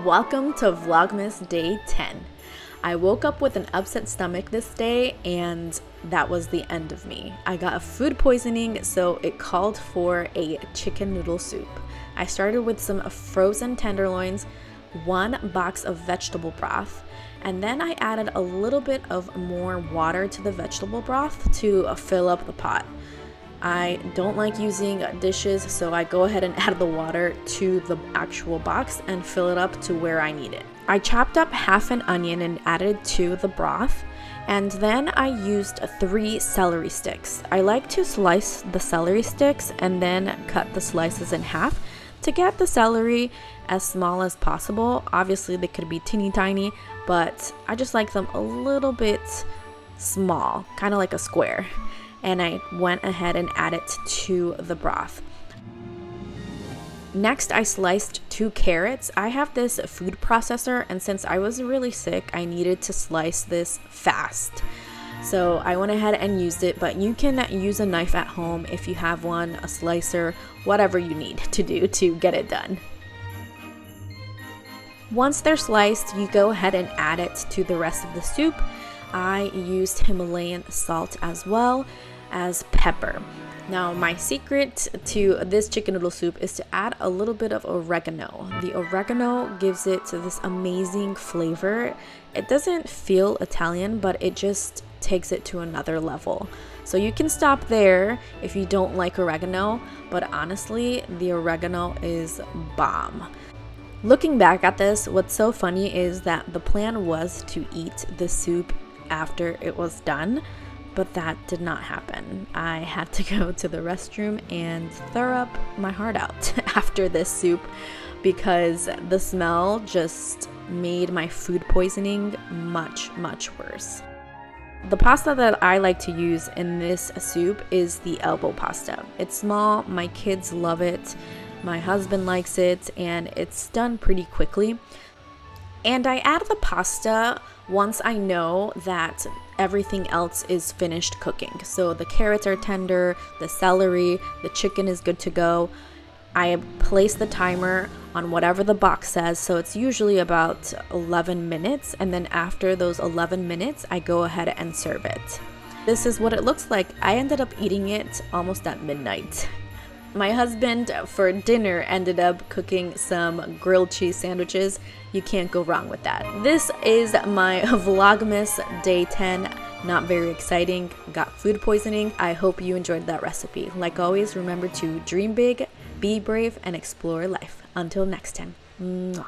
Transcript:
Welcome to Vlogmas Day 10. I woke up with an upset stomach this day and that was the end of me. I got a food poisoning, so it called for a chicken noodle soup. I started with some frozen tenderloins, 1 box of vegetable broth, and then I added a little bit of more water to the vegetable broth to fill up the pot. I don't like using dishes, so I go ahead and add the water to the actual box and fill it up to where I need it. I chopped up half an onion and added to the broth, and then I used 3 celery sticks. I like to slice the celery sticks and then cut the slices in half to get the celery as small as possible. Obviously they could be teeny tiny, but I just like them a little bit small, kind of like a square. And I went ahead and added to the broth. Next, I sliced 2 carrots. I have this food processor, and since I was really sick, I needed to slice this fast. So I went ahead and used it, but you can use a knife at home if you have one, a slicer, whatever you need to do to get it done. Once they're sliced, you go ahead and add it to the rest of the soup. I used Himalayan salt as well as pepper. Now, my secret to this chicken noodle soup is to add a little bit of oregano. The oregano gives it this amazing flavor. It doesn't feel Italian, but it just takes it to another level. So you can stop there if you don't like oregano, but honestly, the oregano is bomb. Looking back at this, what's so funny is that the plan was to eat the soup after it was done, but that did not happen. I had to go to the restroom and throw up my heart out after this soup because the smell just made my food poisoning much worse. The pasta that I like to use in this soup is the elbow pasta. It's small, my kids love it, my husband likes it, and it's done pretty quickly. And I add the pasta once I know that everything else is finished cooking. So the carrots are tender, the celery, the chicken is good to go. I place the timer on whatever the box says, so it's usually about 11 minutes, and then after those 11 minutes, I go ahead and serve it. This is what it looks like. I ended up eating it almost at midnight. My husband, for dinner, ended up cooking some grilled cheese sandwiches. You can't go wrong with that. This is my Vlogmas Day 10. Not very exciting. Got food poisoning. I hope you enjoyed that recipe. Like always, remember to dream big, be brave, and explore life. Until next time. Mwah.